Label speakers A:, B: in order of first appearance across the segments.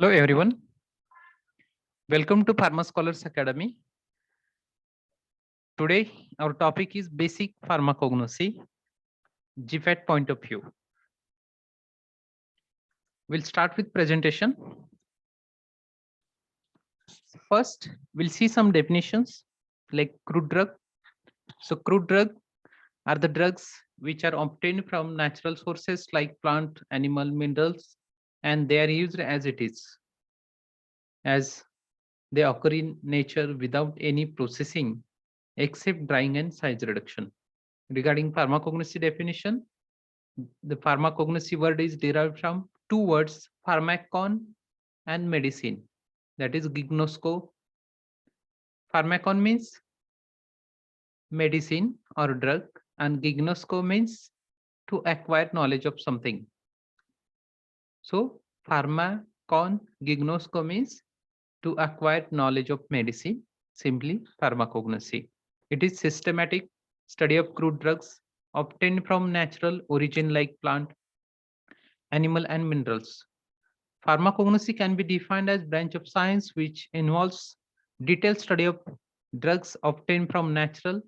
A: Hello everyone, welcome to Pharma Scholars Academy. Today our topic is basic pharmacognosy, GFAT point of view. We'll start with presentation. First, we'll see some definitions like crude drug. So crude drug are the drugs which are obtained from natural sources like plant, animal, minerals, and they are used as it is, as they occur in nature without any processing except drying and size reduction. Regarding pharmacognosy definition, the pharmacognosy word is derived from two words, pharmakon and medicine. That is gignosco. Pharmakon means medicine or drug, and gignosco means to acquire knowledge of something. So pharmakon gignosco means to acquire knowledge of medicine, simply pharmacognosy. It is systematic study of crude drugs obtained from natural origin like plant, animal and minerals. Pharmacognosy can be defined as branch of science which involves detailed study of drugs obtained from natural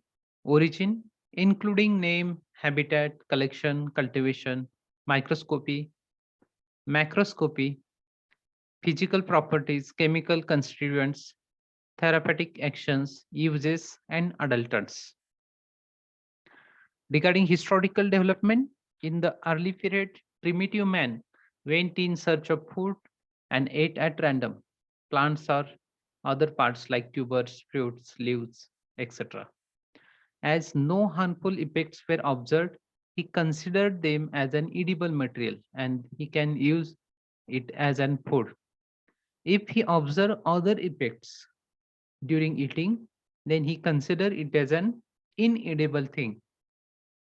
A: origin, including name, habitat, collection, cultivation, microscopy, macroscopy, physical properties, chemical constituents, therapeutic actions, uses, and adulterants. Regarding historical development, in the early period, primitive man went in search of food and ate at random plants or other parts like tubers, fruits, leaves, etc. As no harmful effects were observed, he considered them as an edible material and he can use it as an food. If he observed other effects during eating, then he considered it as an inedible thing.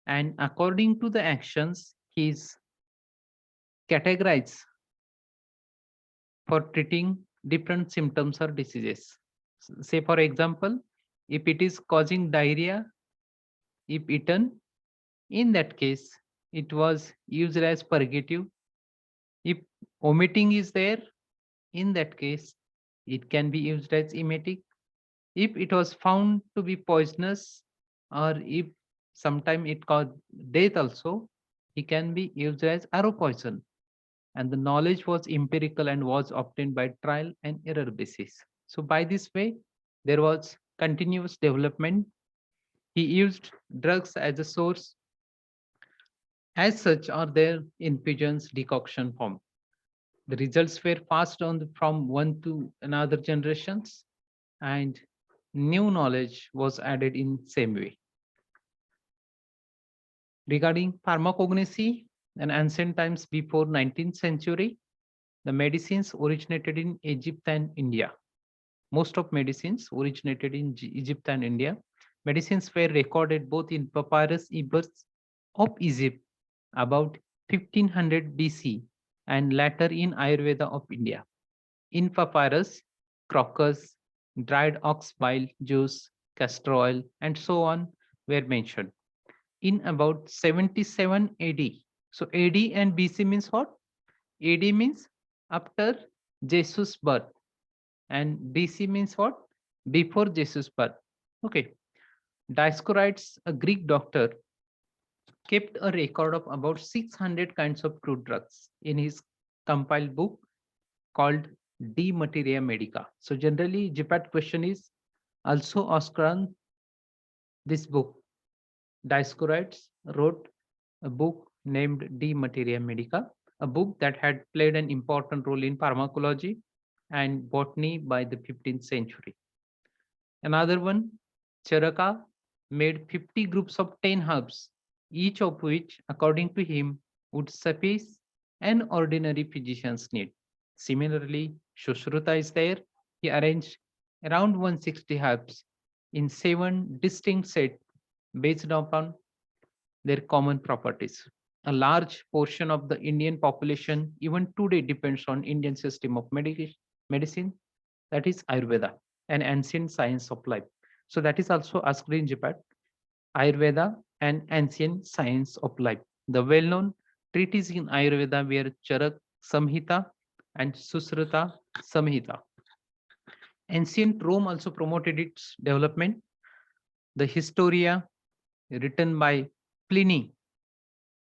A: And according to the actions, he is categorized for treating different symptoms or diseases. Say, for example, if it is causing diarrhea, if eaten, in that case, it was used as purgative. If vomiting is there, in that case, it can be used as emetic. If it was found to be poisonous, or if sometime it caused death also, it can be used as arrow poison. And the knowledge was empirical and was obtained by trial and error basis. So by this way, there was continuous development. He used drugs as a source. As such, are there infusions decoction form. The results were passed on from one to another generations, and new knowledge was added in same way. Regarding pharmacognosy, in ancient times before 19th century, the medicines originated in Egypt and India. Most of medicines originated in Egypt and India. Medicines were recorded both in Papyrus Ebers of Egypt about 1500 BC and later in Ayurveda of India. In Papyrus, crocus, dried ox bile juice, castor oil, and so on were mentioned. In about 77 AD. So AD and BC means what? AD means after Jesus' birth, and BC means what? Before Jesus' birth. Okay. Dioscorides, a Greek doctor, kept a record of about 600 kinds of crude drugs in his compiled book called De Materia Medica. So generally, JPAT question is also asked on this book. Dioscorides wrote a book named De Materia Medica, a book that had played an important role in pharmacology and botany by the 15th century. Another one, Charaka, made 50 groups of 10 herbs, each of which, according to him, would suffice an ordinary physician's need. Similarly, Sushruta is there. He arranged around 160 herbs in 7 distinct sets based upon their common properties. A large portion of the Indian population even today depends on Indian system of medicine, that is Ayurveda, an ancient science of life. So that is also asked in JPAT, Ayurveda, an ancient science of life. The well-known treatise in Ayurveda were Charak Samhita and Susruta Samhita. Ancient Rome also promoted its development. The Historia, written by Pliny,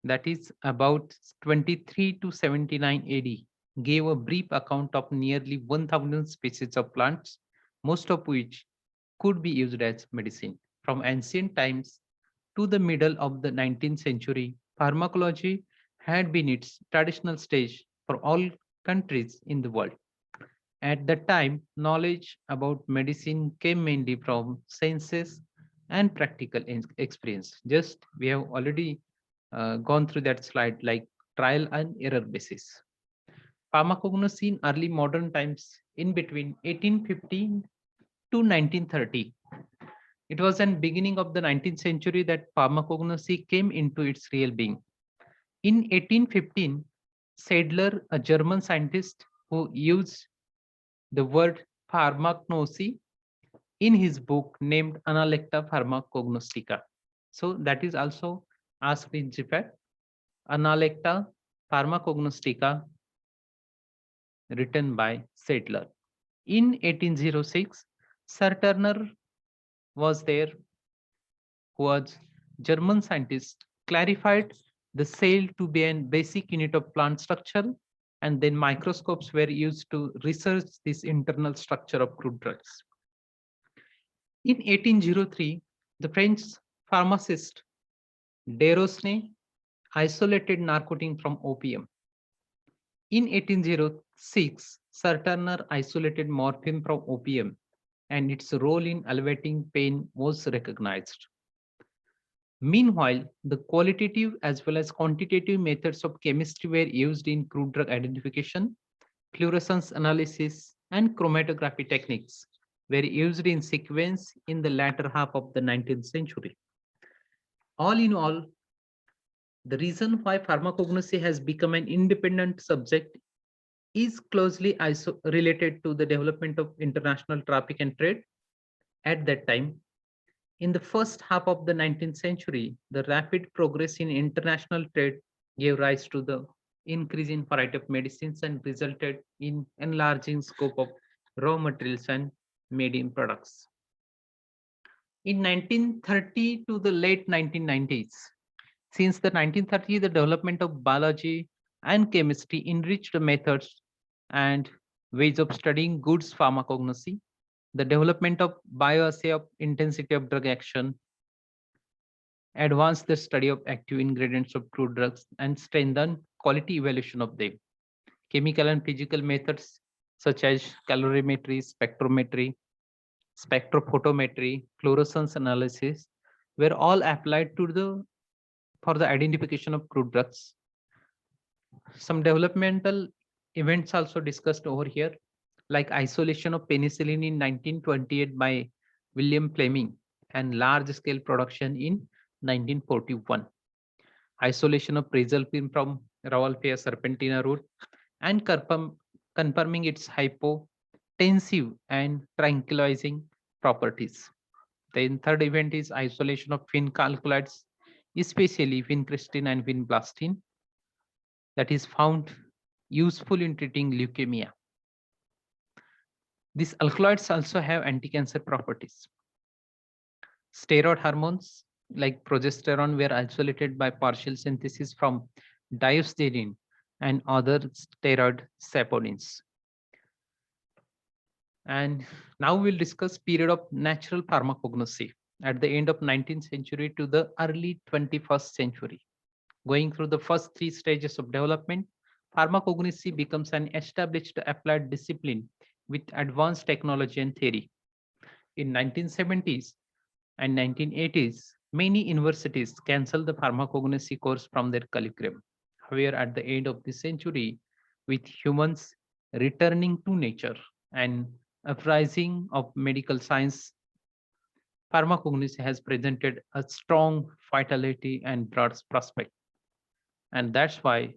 A: that is about 23 to 79 AD, gave a brief account of nearly 1,000 species of plants, most of which could be used as medicine. From ancient times to the middle of the 19th century, pharmacology had been its traditional stage for all countries in the world. At that time, knowledge about medicine came mainly from sciences and practical experience. Just we have already gone through that slide like trial and error basis. Pharmacognosy in early modern times in between 1815 to 1930. It was in beginning of the 19th century that pharmacognosy came into its real being. In 1815, Sedler, a German scientist who used the word pharmacognosy in his book named Analecta Pharmacognostica. So that is also asked in GPAT. Analecta Pharmacognostica, written by Sedler. In 1806, Sir Turner was there, who was German scientist, clarified the cell to be a basic unit of plant structure, and then microscopes were used to research this internal structure of crude drugs. In 1803, the French pharmacist Desrosnes isolated narcotin from opium. In 1806, Sir Turner isolated morphine from opium, and its role in alleviating pain was recognized. Meanwhile, the qualitative as well as quantitative methods of chemistry were used in crude drug identification, fluorescence analysis, and chromatography techniques were used in sequence in the latter half of the 19th century. All in all, the reason why pharmacognosy has become an independent subject is closely related to the development of international traffic and trade. At that time, in the first half of the 19th century, the rapid progress in international trade gave rise to the increase in variety of medicines and resulted in enlarging scope of raw materials and made-in products. In 1930 to the late 1990s, since the 1930s, the development of biology and chemistry enriched the methods and ways of studying goods pharmacognosy, the development of bioassay of intensity of drug action, advanced the study of active ingredients of crude drugs, and strengthened quality evaluation of them. Chemical and physical methods such as calorimetry, spectrometry, spectrophotometry, fluorescence analysis were all applied to the for the identification of crude drugs. Some developmental events also discussed over here, like isolation of penicillin in 1928 by William Fleming and large-scale production in 1941. Isolation of prazolam from Rauwolfia serpentina root and confirming its hypotensive and tranquilizing properties. Then third event is isolation of alkaloids, especially vincristine and vinblastine, that is found useful in treating leukemia. These alkaloids also have anti-cancer properties. Steroid hormones like progesterone were isolated by partial synthesis from diosgenin and other steroid saponins. And now we'll discuss period of natural pharmacognosy at the end of 19th century to the early 21st century. Going through the first three stages of development, pharmacognosy becomes an established applied discipline with advanced technology and theory. In 1970s and 1980s, many universities canceled the pharmacognosy course from their curriculum. However, at the end of the century, with humans returning to nature and uprising of medical science, pharmacognosy has presented a strong vitality and broad prospect. And that's why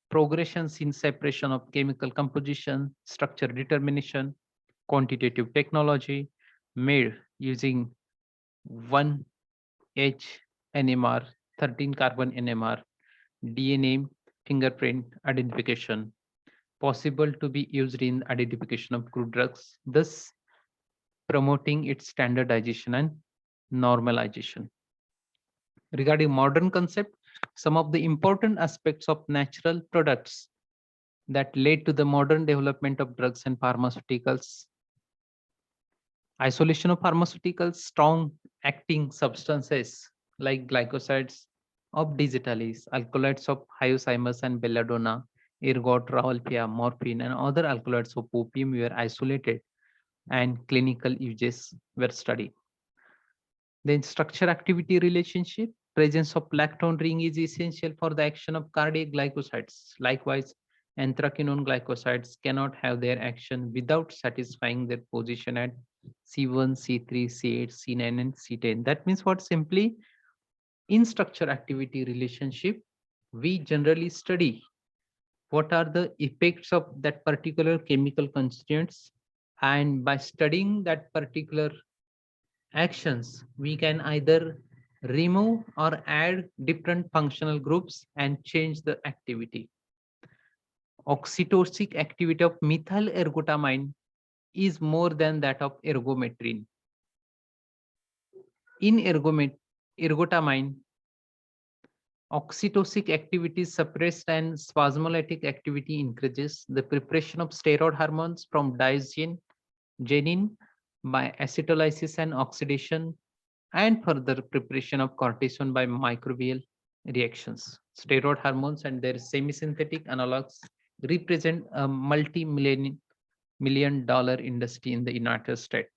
A: progressions in separation of chemical composition, structure determination, quantitative technology made using 1H NMR, 13 carbon NMR, DNA fingerprint identification, possible to be used in identification of crude drugs, thus promoting its standardization and normalization. Regarding modern concept, some of the important aspects of natural products that led to the modern development of drugs and pharmaceuticals: isolation of pharmaceuticals, strong acting substances like glycosides of digitalis, alkaloids of hyoscyamus and belladonna, ergot, rauwolfia, morphine, and other alkaloids of opium were isolated and clinical uses were studied. Then structure activity relationship. Presence of lactone ring is essential for the action of cardiac glycosides. Likewise, anthraquinone glycosides cannot have their action without satisfying their position at C1, C3, C8, C9, and C10. That means what? Simply in structure activity relationship, we generally study what are the effects of that particular chemical constituents, and by studying that particular actions, we can either remove or add different functional groups and change the activity. Oxytocic activity of methyl ergotamine is more than that of ergometrin. In ergotamine, oxytocic activity is suppressed and spasmolytic activity increases. The preparation of steroid hormones from diagenin by acetylysis and oxidation, and further preparation of cortisone by microbial reactions. Steroid hormones and their semi-synthetic analogs represent a multi-million dollar industry in the United States.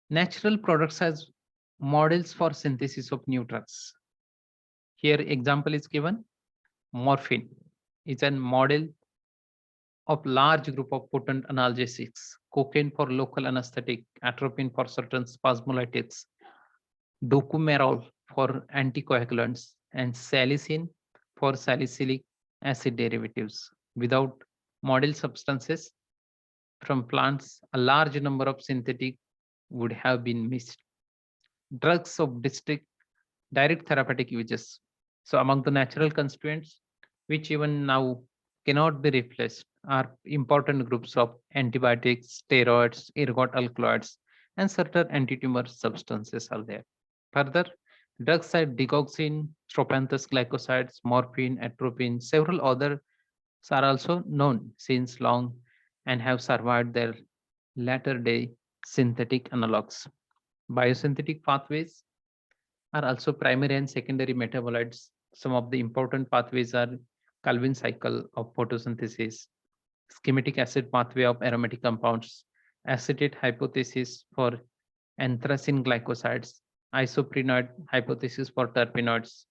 A: Natural products as models for synthesis of new drugs. Here example is given. Morphine is a model of large group of potent analgesics, cocaine for local anesthetic, atropine for certain spasmolytics, documerol for anticoagulants, and salicin for salicylic acid derivatives. Without model substances from plants, a large number of synthetic would have been missed. Drugs of direct therapeutic uses. So among the natural constituents, which even now cannot be replaced, are important groups of antibiotics, steroids, ergot alkaloids, and certain antitumor substances are there. Further, drugs like digoxin, strophanthus glycosides, morphine, atropine, several others are also known since long and have survived their latter day synthetic analogs. Biosynthetic pathways are also primary and secondary metabolites. Some of the important pathways are Calvin cycle of photosynthesis, schematic acid pathway of aromatic compounds, acetate hypothesis for anthracene glycosides, isoprenoid hypothesis for terpenes,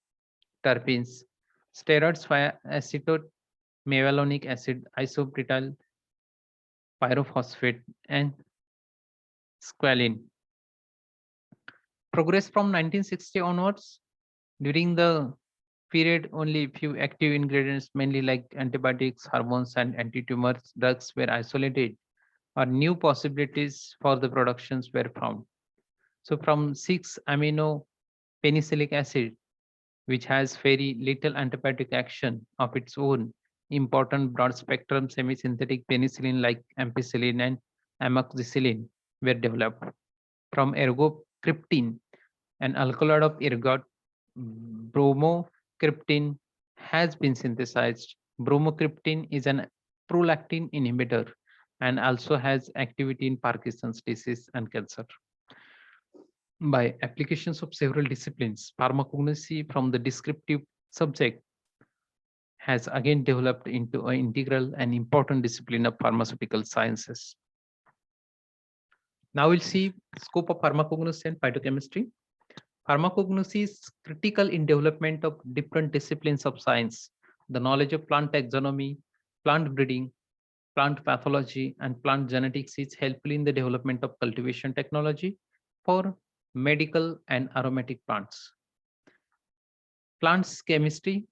A: steroids via acetate mevalonic acid, isopretyl pyrophosphate, and squalene. Progress from 1960 onwards, during the period, only few active ingredients, mainly like antibiotics, hormones, and anti-tumor drugs were isolated, or new possibilities for the productions were found. So from 6-amino penicillic acid, which has very little antibiotic action of its own, important broad spectrum semi-synthetic penicillin like ampicillin and amoxicillin were developed. From ergocryptin, an alkaloid of ergot, bromocryptin has been synthesized. Bromocryptin is an prolactin inhibitor and also has activity in Parkinson's disease and cancer. By applications of several disciplines, pharmacognosy from the descriptive subject has again developed into an integral and important discipline of pharmaceutical sciences. Now we'll see scope of pharmacognosy and phytochemistry. Pharmacognosy is critical in development of different disciplines of science. The knowledge of plant taxonomy, plant breeding, plant pathology, and plant genetics is helpful in the development of cultivation technology for medical and aromatic plants. Plants chemistry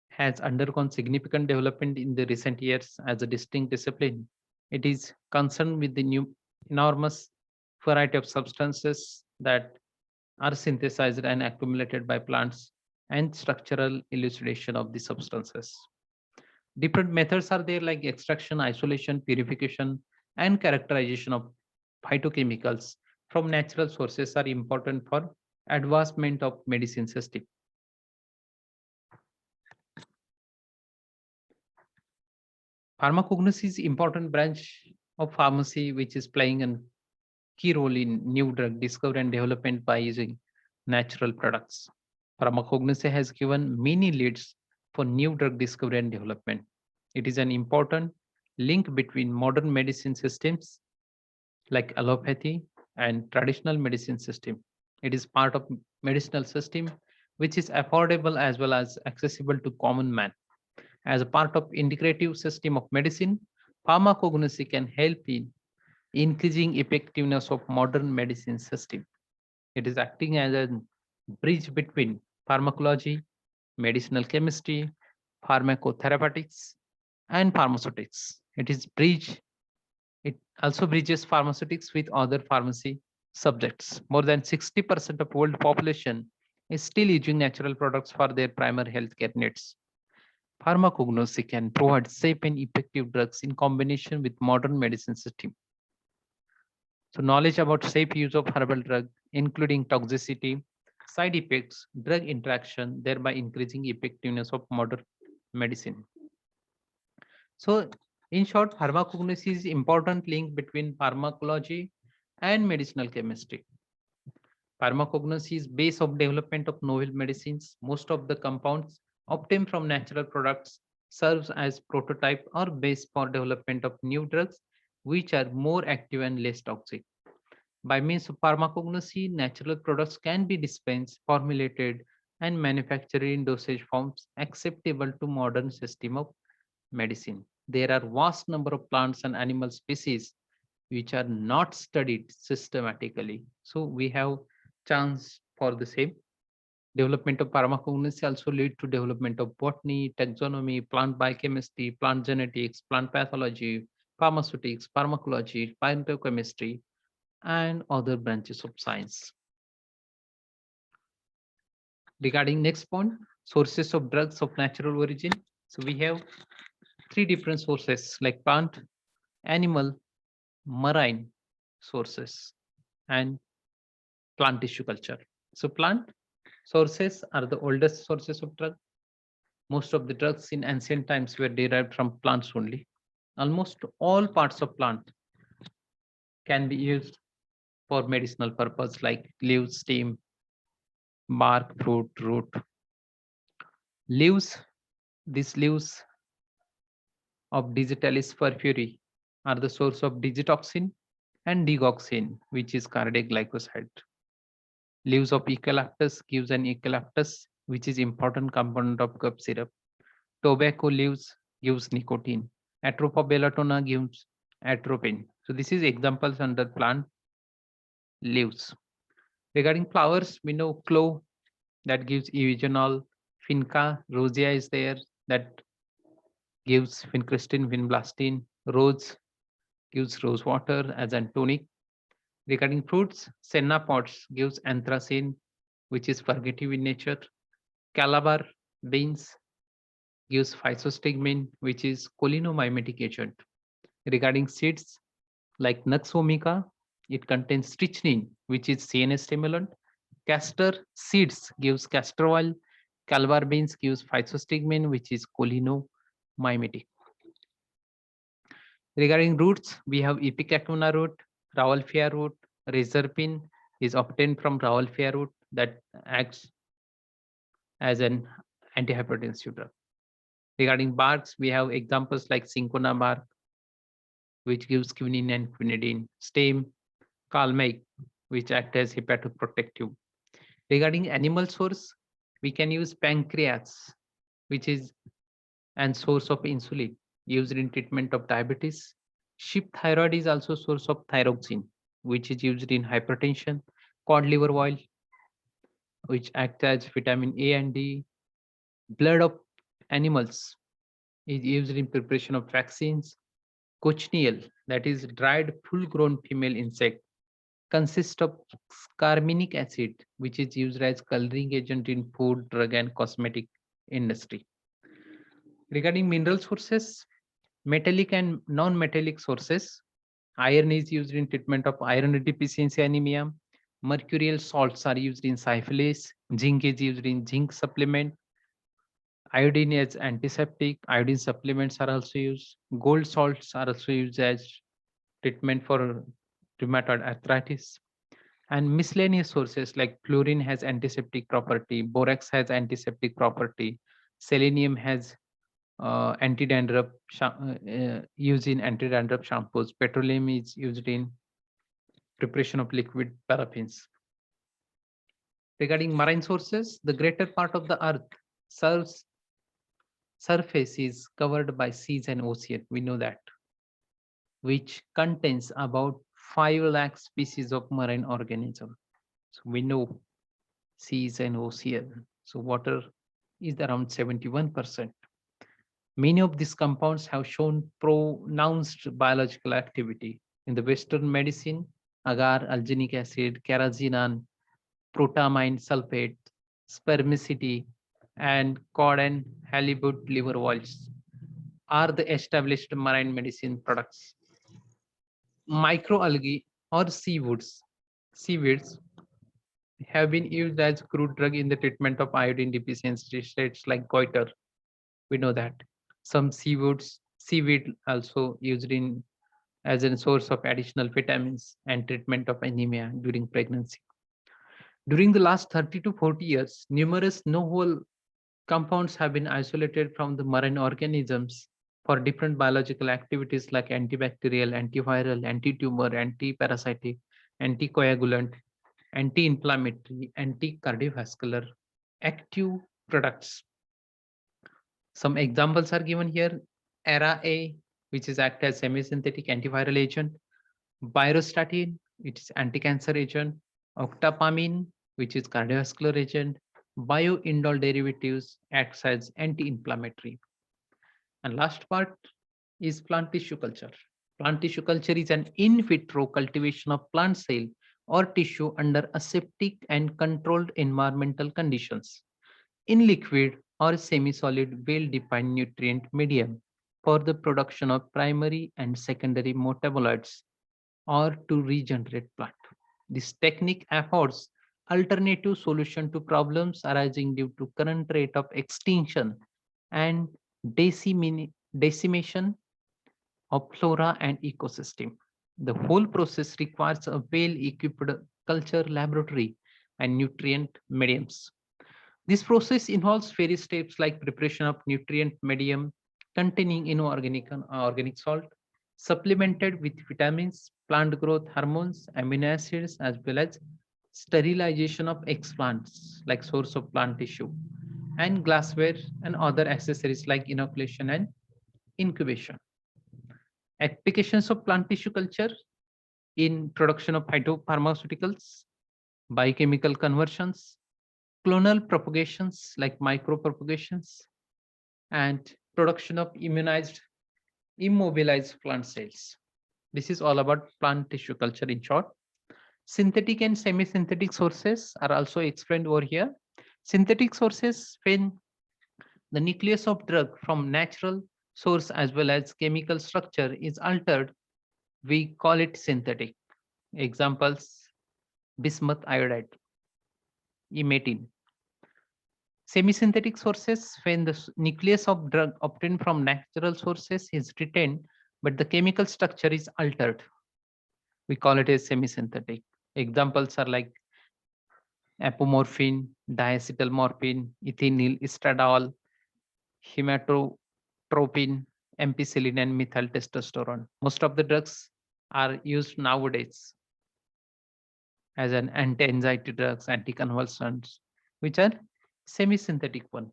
A: has undergone significant development in the recent years as a distinct discipline. It is concerned with the new enormous variety of substances that are synthesized and accumulated by plants and structural elucidation of the substances. Different methods are there like extraction, isolation, purification, and characterization of phytochemicals from natural sources are important for advancement of medicine system. Pharmacognosy is important branch of pharmacy which is playing a key role in new drug discovery and development by using natural products. Pharmacognosy has given many leads for new drug discovery and development. It is an important link between modern medicine systems like allopathy and traditional medicine system. It is part of medicinal system which is affordable as well as accessible to common man. As a part of integrative system of medicine, pharmacognosy can help in increasing effectiveness of modern medicine system. It is acting as a bridge between pharmacology, medicinal chemistry, pharmacotherapeutics, and pharmaceutics. It also bridges pharmaceutics with other pharmacy subjects. More than 60% of world population is still using natural products for their primary healthcare needs. Pharmacognosy can provide safe and effective drugs in combination with modern medicine system. So knowledge about safe use of herbal drug, including toxicity, side effects, drug interaction, thereby increasing effectiveness of modern medicine. So in short, pharmacognosy is important link between pharmacology and medicinal chemistry. Pharmacognosy is base of development of novel medicines. Most of the compounds obtained from natural products serves as prototype or base for development of new drugs which are more active and less toxic. By means of pharmacognosy, natural products can be dispensed, formulated, and manufactured in dosage forms acceptable to modern system of medicine. There are vast number of plants and animal species which are not studied systematically. So we have chance for the same. Development of pharmacognosy also lead to development of botany, taxonomy, plant biochemistry, plant genetics, plant pathology, pharmaceutics, pharmacology, biochemistry, and other branches of science. Regarding next point, sources of drugs of natural origin. So we have three different sources like plant, animal, marine sources, and plant tissue culture. So plant sources are the oldest sources of drug. Most of the drugs in ancient times were derived from plants only. Almost all parts of plant can be used for medicinal purpose like leaves, stem, bark, fruit, root. Leaves, these leaves of Digitalis furfuri are the source of digitoxin and digoxin, which is cardiac glycoside. Leaves of eucalyptus gives an eucalyptus, which is important component of cough syrup. Tobacco leaves gives nicotine. Atropa bellatona gives atropine. So this is examples under plant leaves. Regarding flowers, we know clove that gives eugenol. Finca rosea is there that gives vincristine, vinblastine. Rose gives rose water as an tonic. Regarding fruits, senna pods gives anthracene, which is purgative in nature. Calabar beans gives physostigmine, which is cholinomimetic agent. Regarding seeds, like Nux vomica, it contains strychnine, which is CNS stimulant. Castor seeds gives castor oil. Calabar beans gives physostigmine, which is cholinomimetic. Regarding roots, we have Ipecacuanha root, Rauwolfia root, reserpine is obtained from Rauwolfia root that acts as an antihypertensive drug. Regarding barks, we have examples like cinchona bark, which gives quinine and quinidine, stem, calmate, which act as hepatoprotective. Regarding animal source, we can use pancreas, which is an source of insulin used in treatment of diabetes. Sheep thyroid is also source of thyroxine, which is used in hypertension. Cod liver oil, which act as vitamin A and D. Blood of animals is used in preparation of vaccines. Cochineal, that is dried full-grown female insect, consists of scarminic acid, which is used as coloring agent in food, drug, and cosmetic industry. Regarding mineral sources, metallic and non-metallic sources, iron is used in treatment of iron deficiency anemia. Mercurial salts are used in syphilis. Zinc is used in zinc supplement. Iodine as antiseptic. Iodine supplements are also used. Gold salts are also used as treatment for rheumatoid arthritis. And miscellaneous sources like fluorine has antiseptic property, borax has antiseptic property, selenium has anti-dandruff used in anti-dandruff shampoos, petroleum is used in preparation of liquid paraffins. Regarding marine sources, the greater part of the earth serves surface is covered by seas and ocean. We know that, which contains about 5 lakh species of marine organisms. So we know seas and ocean. So water is around 71%. Many of these compounds have shown pronounced biological activity. In the Western medicine, agar, alginic acid, carrageenan, protamine sulfate, spermiceti, and cod and halibut liver oils are the established marine medicine products. Microalgae or seaweeds have been used as crude drug in the treatment of iodine deficiency states like goiter. We know that some seaweed also used in as a source of additional vitamins and treatment of anemia during pregnancy. During the last 30 to 40 years, numerous novel compounds have been isolated from the marine organisms for different biological activities like antibacterial, antiviral, anti-tumor, anti-parasitic, anticoagulant, anti-inflammatory, anti-cardiovascular active products. Some examples are given here. ERA-A, which is act as semi-synthetic antiviral agent, Pyrostatin, which is anti-cancer agent, octapamine, which is cardiovascular agent, bioindole derivatives acts as anti-inflammatory. And last part is plant tissue culture. Plant tissue culture is an in vitro cultivation of plant cell or tissue under aseptic and controlled environmental conditions in liquid or semi-solid well-defined nutrient medium for the production of primary and secondary metabolites or to regenerate plant. This technique affords alternative solution to problems arising due to current rate of extinction and decimation of flora and ecosystem. The whole process requires a well-equipped culture laboratory and nutrient mediums. This process involves various steps like preparation of nutrient medium containing inorganic and organic salt, supplemented with vitamins, plant growth hormones, amino acids, as well as sterilization of explants like source of plant tissue, and glassware and other accessories like inoculation and incubation. Applications of plant tissue culture in production of phytopharmaceuticals, biochemical conversions, clonal propagations like micropropagations, and production of immunized, immobilized plant cells. This is all about plant tissue culture in short. Synthetic and semi-synthetic sources are also explained over here. Synthetic sources, when the nucleus of drug from natural source as well as chemical structure is altered, we call it synthetic. Examples, bismuth iodide, imetin. Semi-synthetic sources, when the nucleus of drug obtained from natural sources is retained, but the chemical structure is altered, we call it as semi-synthetic. Examples are like apomorphine, diacetylmorphine, ethinyl estradiol, hematotropin, ampicillin, and methyl testosterone. Most of the drugs are used nowadays as an anti-anxiety drugs, anticonvulsants, which are semi-synthetic one.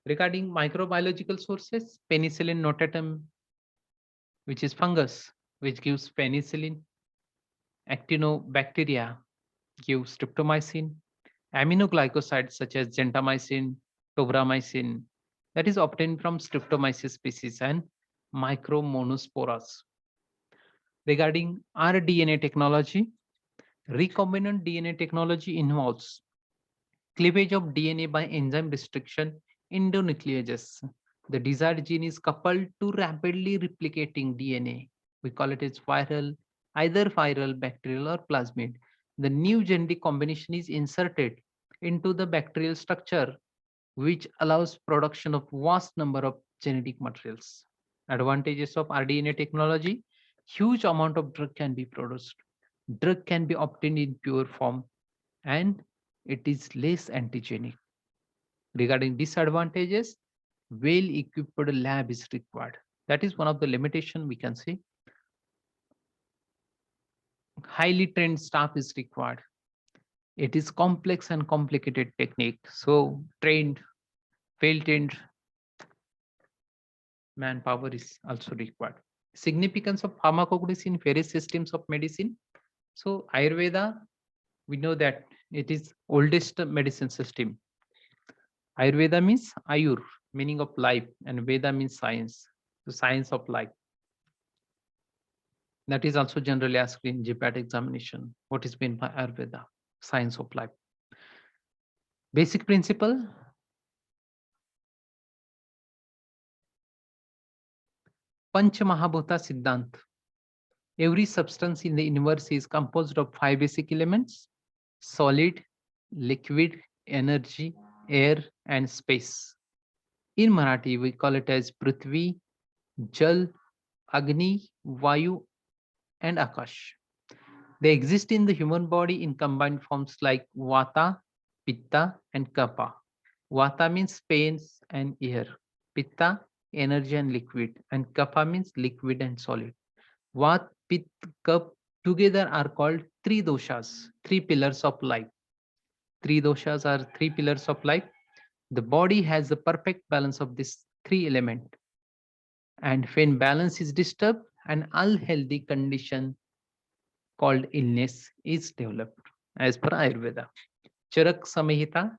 A: Regarding microbiological sources, penicillin notatum, which is fungus, which gives penicillin, actinobacteria give streptomycin, aminoglycosides such as gentamicin, tobramycin, that is obtained from Streptomyces species, and micromonosporas. Regarding rDNA technology, recombinant DNA technology involves cleavage of DNA by enzyme restriction endonucleases The desired gene is coupled to rapidly replicating DNA. We call it as viral, either viral, bacterial, or plasmid. The new genetic combination is inserted into the bacterial structure, which allows production of vast number of genetic materials. Advantages of rDNA technology: huge amount of drug can be produced. Drug can be obtained in pure form, and it is less antigenic. Regarding disadvantages, well-equipped lab is required. That is one of the limitation we can see. Highly trained staff is required. It is complex and complicated technique. So trained, well-trained manpower is also required. Significance of pharmacognosy in various systems of medicine. So Ayurveda, we know that it is oldest medicine system. Ayurveda means Ayur, meaning of life, and Veda means science, the science of life. That is also generally asked in GPAT examination. What is meant by Ayurveda? Science of life. Basic principle: Panch Mahabhuta Siddhant. Every substance in the universe is composed of 5 basic elements: solid, liquid, energy, air, and space. In Marathi, we call it as Prithvi, Jal, Agni, Vayu, and Akash. They exist in the human body in combined forms like Vata, Pitta, and Kapha. Vata means pains and air. Pitta, energy and liquid. And Kapha means liquid and solid. Vat, Pitta, Kapha together are called three doshas, three pillars of life. Three doshas are three pillars of life. The body has the perfect balance of these three elements. And when balance is disturbed, an unhealthy condition called illness is developed, as per Ayurveda. Charak Samhita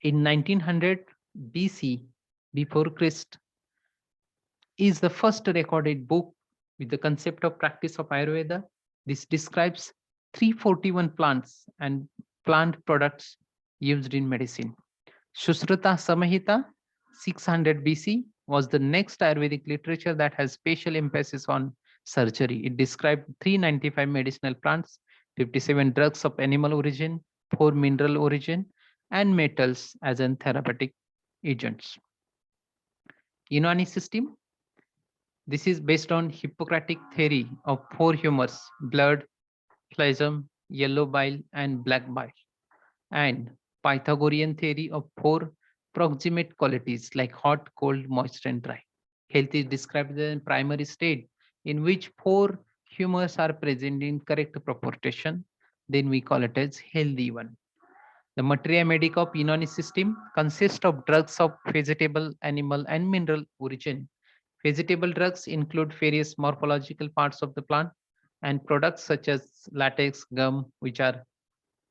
A: in 1900 BC, before Christ, is the first recorded book with the concept of practice of Ayurveda. This describes 341 plants and plant products used in medicine. Shusruta Samhita, 600 BC, was the next Ayurvedic literature that has special emphasis on surgery. It described 395 medicinal plants, 57 drugs of animal origin, 4 mineral origin, and metals as an therapeutic agents. Unani system. This is based on Hippocratic theory of four humors: blood, phlegm, yellow bile, and black bile, and Pythagorean theory of four proximate qualities like hot, cold, moist, and dry. Health is described as a primary state in which four humors are present in correct proportion. Then we call it as healthy one. The materia medica of Unani system consists of drugs of vegetable, animal, and mineral origin. Vegetable drugs include various morphological parts of the plant and products such as latex, gum, which are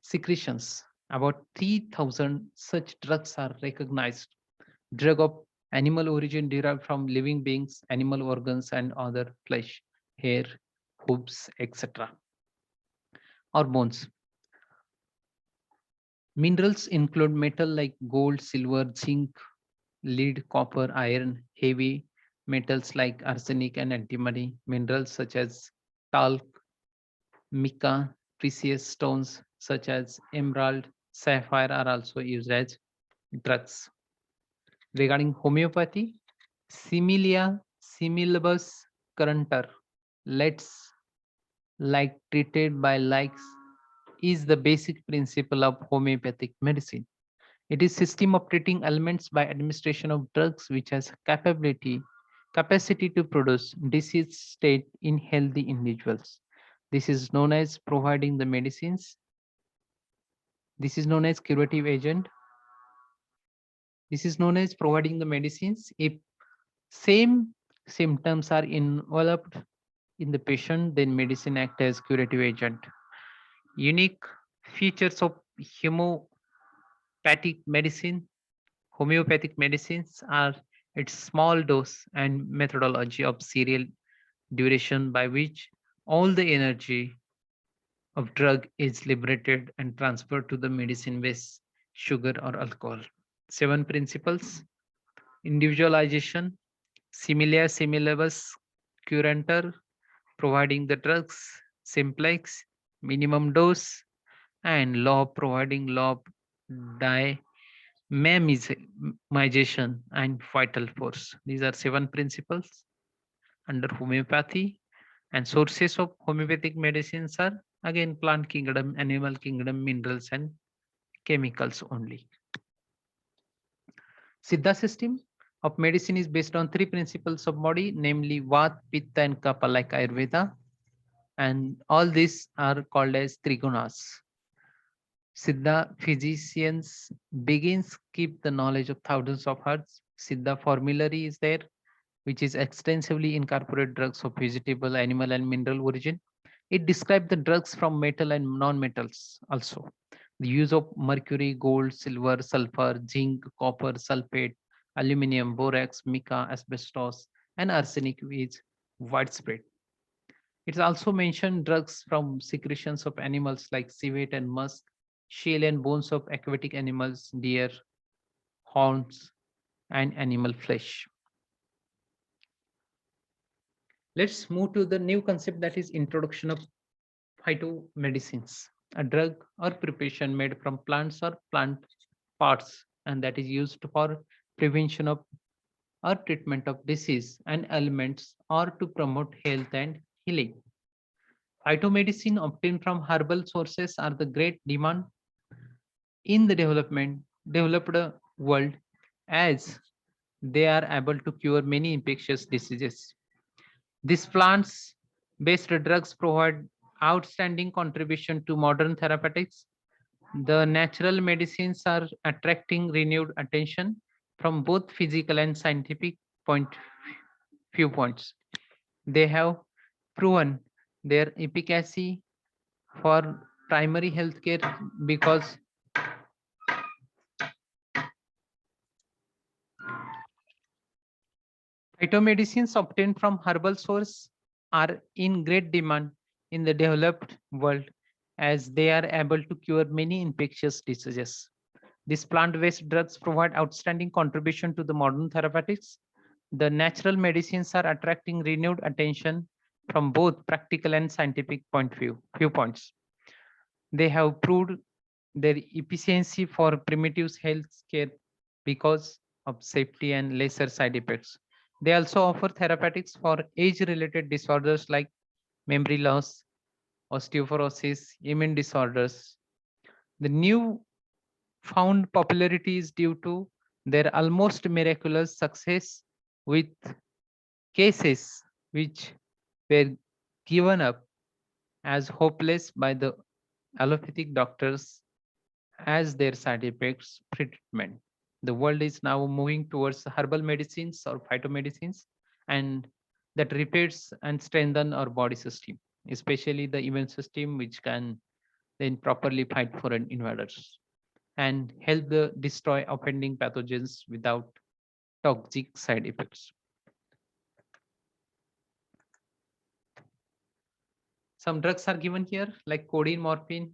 A: secretions. About 3,000 such drugs are recognized. Drug of animal origin derived from living beings, animal organs, and other flesh, hair, hooves, etc. or bones. Minerals include metal like gold, silver, zinc, lead, copper, iron, heavy metals like arsenic and antimony, minerals such as talc, mica, precious stones such as emerald, sapphire are also used as drugs. Regarding homeopathy, similia similibus currenter, let's like treated by likes, is the basic principle of homeopathic medicine. It is system of treating ailments by administration of drugs which has capacity to produce disease state in healthy individuals. This is known as providing the medicines. This is known as curative agent. This is known as providing the medicines if same symptoms are enveloped in the patient, then medicine act as curative agent. Unique features of homeopathic medicine. Homeopathic medicines are its small dose and methodology of serial duration by which all the energy of drug is liberated and transferred to the medicine base, sugar or alcohol. Seven principles. individualization, similibus curanter, providing the drugs, simplex, minimum dose, and law providing law dynamization and vital force. These are 7 principles under homeopathy, and sources of homeopathic medicines are again plant kingdom, animal kingdom, minerals and chemicals only. Siddha system of medicine is based on 3 principles of body, namely Vat, Pitta and Kapha like Ayurveda, and all these are called as Trigunas. Siddha physicians begins keep the knowledge of thousands of herbs. Siddha formulary is there, which is extensively incorporate drugs of vegetable, animal, and mineral origin. It describes the drugs from metal and non-metals also. The use of mercury, gold, silver, sulfur, zinc, copper, sulfate, aluminum, borax, mica, asbestos, and arsenic is widespread. It's also mentioned drugs from secretions of animals like civet and musk, shell and bones of aquatic animals, deer, horns, and animal flesh. Let's move to the new concept, that is introduction of phytomedicines, a drug or preparation made from plants or plant parts, and that is used for prevention of or treatment of disease and ailments or to promote health and healing. Phytomedicine obtained from herbal sources are the great demand in the developed world, as they are able to cure many infectious diseases. These plants based drugs provide outstanding contribution to modern therapeutics. The natural medicines are attracting renewed attention from both physical and scientific point viewpoints. They have proven their efficacy for primary healthcare because phytomedicines obtained from herbal source are in great demand in the developed world, as they are able to cure many infectious diseases. These plant-based drugs provide outstanding contribution to the modern therapeutics. The natural medicines are attracting renewed attention from both practical and scientific viewpoints. They have proved their efficiency for primitive health care because of safety and lesser side effects. They also offer therapeutics for age-related disorders like memory loss, osteoporosis, immune disorders. The new found popularity is due to their almost miraculous success with cases which were given up as hopeless by the allopathic doctors as their side effects treatment. The world is now moving towards herbal medicines or phytomedicines, and that repairs and strengthen our body system, especially the immune system, which can then properly fight foreign invaders and help the destroy offending pathogens without toxic side effects. Some drugs are given here like codeine, morphine.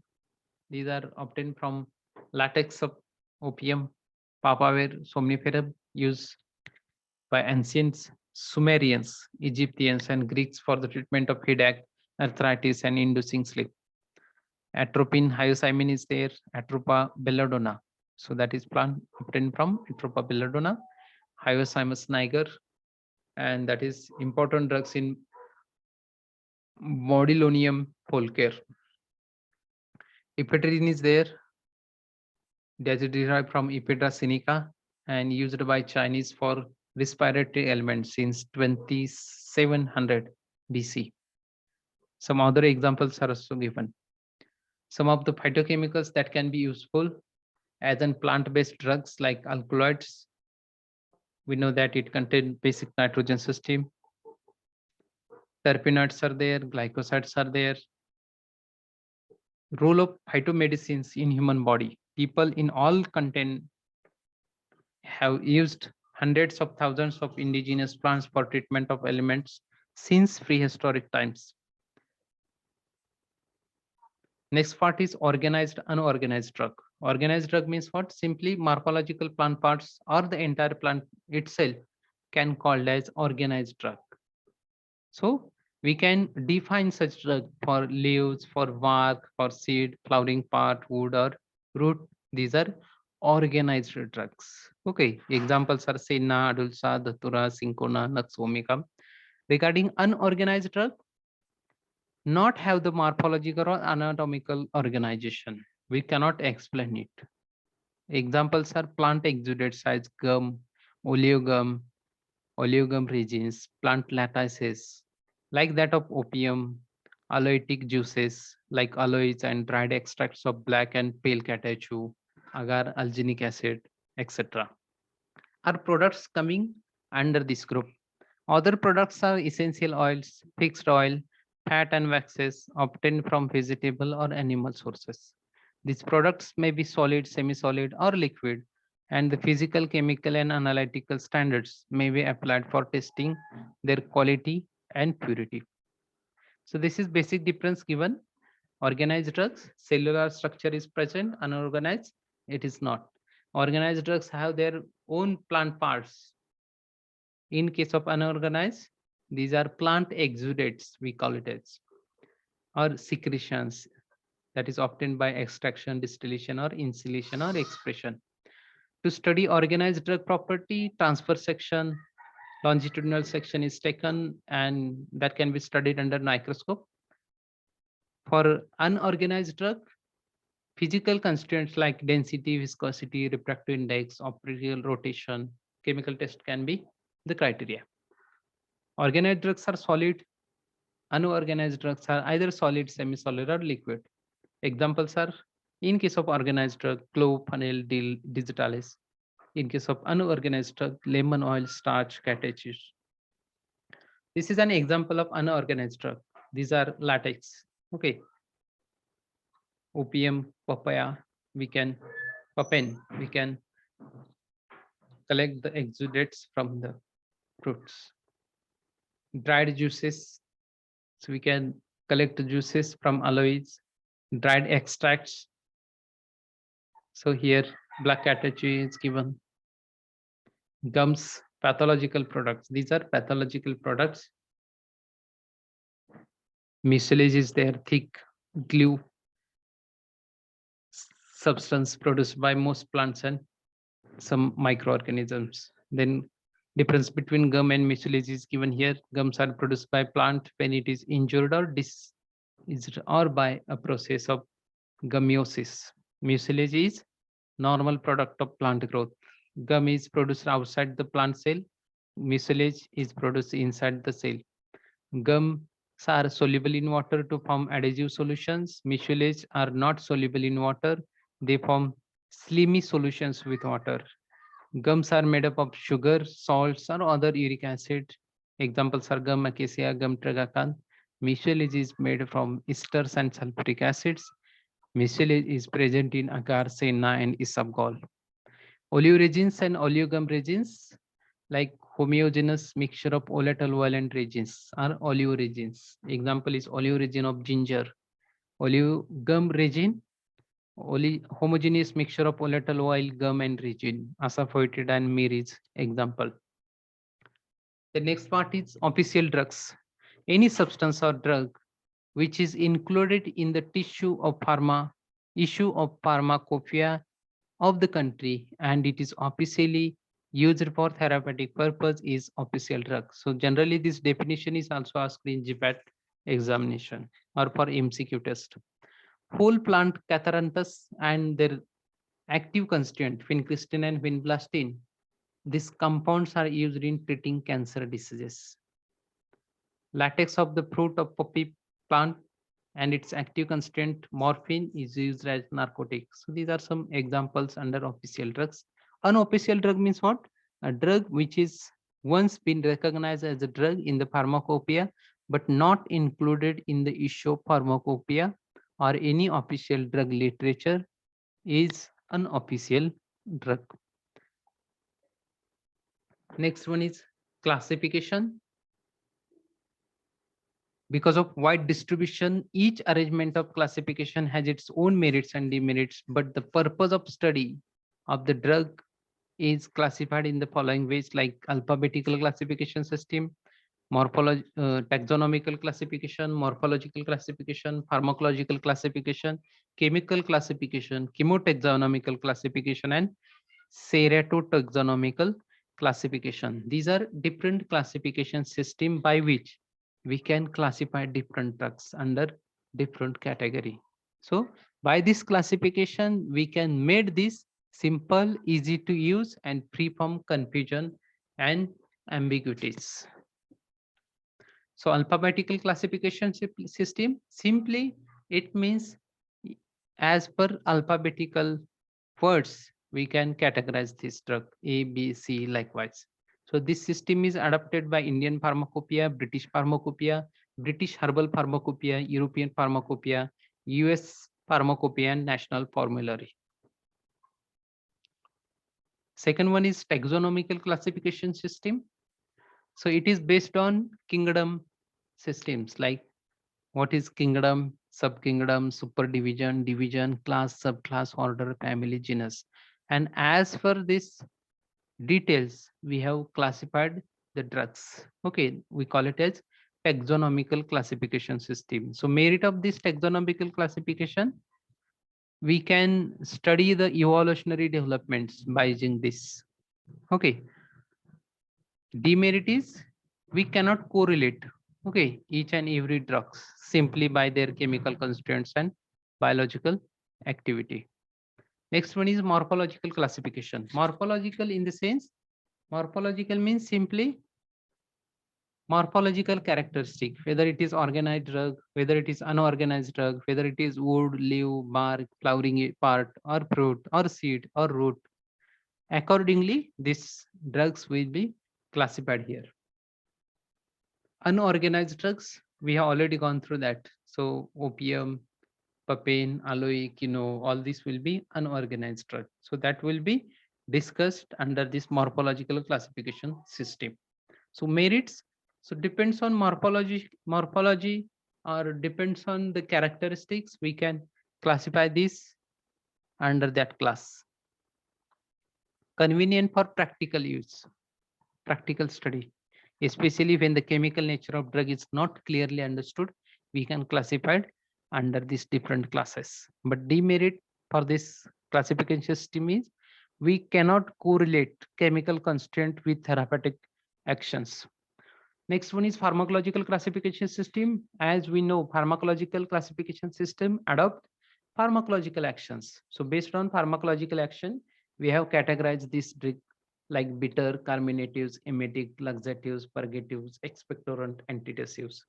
A: These are obtained from latex of opium, papaver, somniferum, used by ancient Sumerians, Egyptians, and Greeks for the treatment of headache, arthritis, and inducing sleep. Atropine, hyoscyamin is there, Atropa belladonna. So that is plant obtained from Atropa belladonna, Hyoscyamus niger, and that is important drugs in Modilonium folker. Ephedrine is there, that is derived from Ephedra sinica and used by Chinese for respiratory ailments since 2700 BC. Some other examples are also given. Some of the phytochemicals that can be useful as in plant-based drugs like alkaloids. We know that it contains basic nitrogen system. Terpenoids are there, glycosides are there. Role of phytomedicines in human body. People in all content have used hundreds of thousands of indigenous plants for treatment of ailments since prehistoric times. Next part is organized, unorganized drug. Organized drug means what? Simply morphological plant parts or the entire plant itself can called as organized drug. So we can define such drug for leaves, for bark, for seed, flowering part, wood or root. These are organized drugs. Okay, examples are Senna, Adulsa, Datura, Syncona, Nux vomica. Regarding unorganized drug, not have the morphological or anatomical organization. We cannot explain it. Examples are plant exudates as gum, oleogum, oleogum resins, plant lattices, like that of opium, aloetic juices like aloes and dried extracts of black and pale catechu, agar, alginic acid, etc. are products coming under this group. Other products are essential oils, fixed oil, fat and waxes obtained from vegetable or animal sources. These products may be solid, semi-solid or liquid, and the physical, chemical and analytical standards may be applied for testing their quality and purity. So this is basic difference given. Organized drugs, cellular structure is present, unorganized, it is not. Organized drugs have their own plant parts. In case of unorganized, these are plant exudates, we call it as, or secretions that is obtained by extraction, distillation, or inhalation or expression. To study organized drug property, transfer section, longitudinal section is taken and that can be studied under microscope. For unorganized drug, physical constraints like density, viscosity, refractive index, optical rotation, chemical test can be the criteria. Organized drugs are solid, unorganized drugs are either solid, semi-solid, or liquid. Examples are, in case of organized drug, clove, phenyl, dill, digitalis. In case of unorganized drug, lemon oil, starch, catechis. This is an example of unorganized drug. These are latex. Okay. Opium, papaya, we can, papain, we can collect the exudates from the fruits. Dried juices, so we can collect the juices from aloes, dried extracts. So here black category is given. Gums, pathological products. These are pathological products. Mucilage is there, thick glue substance produced by most plants and some microorganisms. Then difference between gum and mucilage is given here. Gums are produced by plant when it is injured or diseased or by a process of gameosis. Mucilage is normal product of plant growth. Gum is produced outside the plant cell. Mucilage is produced inside the cell. Gums are soluble in water to form adhesive solutions. Mucilage are not soluble in water. They form slimy solutions with water. Gums are made up of sugar, salts, or other uric acid. Examples are gum acacia, gum tragacan. Mucilage is made from esters and sulfuric acids. Mucilage is present in agar, senna, and isabgol. Oleoresins and oleogum resins, like homogeneous mixture of volatile oil and resins, are oleoresins. Example is oleoresin of ginger. Oleogum resin, homogeneous mixture of volatile oil, gum, and resin. Asafoetida and myrrh example. The next part is official drugs. Any substance or drug which is included in the issue of pharmacopoeia of the country and it is officially used for therapeutic purpose is official drug. So generally this definition is also asked in GPAT examination or for MCQ test. Whole plant catharanthus and their active constituent vincristine and vinblastine. These compounds are used in treating cancer diseases. Latex of the fruit of poppy plant and its active constituent morphine is used as narcotics. So these are some examples under official drugs. Unofficial drug means what? A drug which is once been recognized as a drug in the pharmacopoeia, but not included in the issue of pharmacopoeia or any official drug literature is unofficial drug. Next one is classification. Because of wide distribution, each arrangement of classification has its own merits and demerits, but the purpose of study of the drug is classified in the following ways, like alphabetical classification system, taxonomical classification, morphological classification, pharmacological classification, chemical classification, chemotaxonomical classification, and seratotaxonomical classification. These are different classification system by which we can classify different drugs under different category. So by this classification, we can make this simple, easy to use, and free from confusion and ambiguities. So alphabetical classification system, simply it means as per alphabetical words, we can categorize this drug A, B, C likewise. So this system is adopted by Indian Pharmacopoeia, British Pharmacopoeia, British Herbal Pharmacopoeia, European Pharmacopoeia, US Pharmacopoeia, and National Formulary. Second one is taxonomical classification system. So it is based on kingdom systems, like what is kingdom, subkingdom, superdivision, division, class, subclass, order, family, genus. And as for this details, we have classified the drugs. Okay, we call it as taxonomical classification system. So merit of this taxonomical classification, we can study the evolutionary developments by using this. Okay, demerit is we cannot correlate, okay, each and every drugs simply by their chemical constituents and biological activity. Next one is morphological classification. Morphological in the sense, morphological means simply morphological characteristic, whether it is organized drug, whether it is unorganized drug, whether it is wood, leaf, bark, flowering part, or fruit, or seed, or root. Accordingly, these drugs will be classified here. Unorganized drugs, we have already gone through that. So opium, papain, aloe, quino, all these will be unorganized drug. So that will be discussed under this morphological classification system. So merits, so depends on morphology or depends on the characteristics, we can classify this under that class. Convenient for practical use, practical study, especially when the chemical nature of drug is not clearly understood, we can classify it under these different classes. But demerit for this classification system is we cannot correlate chemical constraint with therapeutic actions. Next one is pharmacological classification system. As we know, pharmacological classification system adopt pharmacological actions. So based on pharmacological action, we have categorized this drug like bitter, carminatives, emetic, laxatives, purgatives, expectorant, antitussives.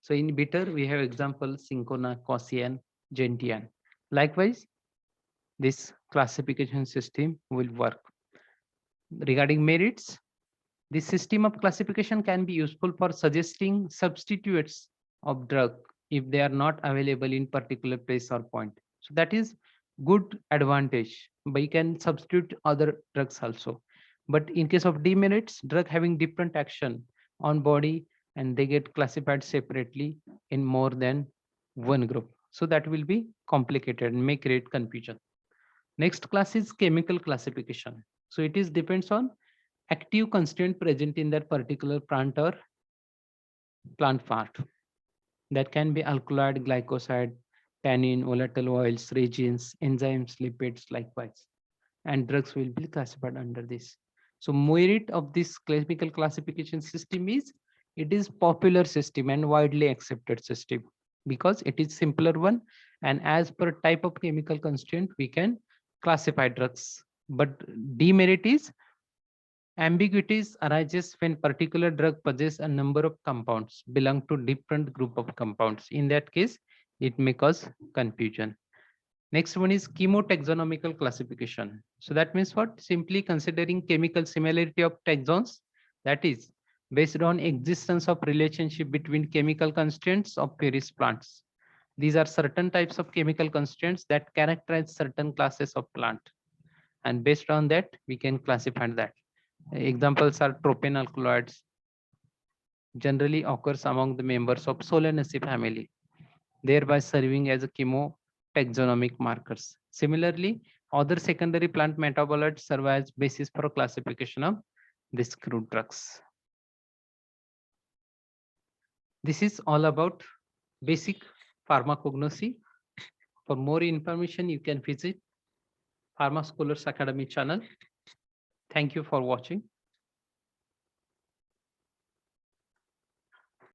A: So in bitter, we have example Cinchona, Caucian, Gentian. Likewise, this classification system will work. Regarding merits, this system of classification can be useful for suggesting substitutes of drug if they are not available in particular place or point. So that is good advantage, but you can substitute other drugs also. But in case of demerits, drug having different action on body and they get classified separately in more than one group. So that will be complicated and may create confusion. Next class is chemical classification. So it is depends on active constituent present in that particular plant or plant part. That can be alkaloid, glycoside, tannin, volatile oils, resins, enzymes, lipids, likewise. And drugs will be classified under this. So merit of this chemical classification system is it is popular system and widely accepted system because it is simpler one, and as per type of chemical constituent we can classify drugs. But demerit is ambiguities arises when particular drug possesses a number of compounds belong to different group of compounds. In that case, it may cause confusion. Next one is chemotaxonomical classification. So that means what? Simply considering chemical similarity of taxons, that is based on existence of relationship between chemical constituents of various plants. These are certain types of chemical constituents that characterize certain classes of plant. And based on that, we can classify that. Examples are tropane alkaloids, generally occurs among the members of Solanaceae family, thereby serving as a chemotaxonomic markers. Similarly, other secondary plant metabolites serve as basis for classification of these crude drugs. This is all about basic pharmacognosy. For more information, you can visit Pharma Scholars Academy channel. Thank you for watching.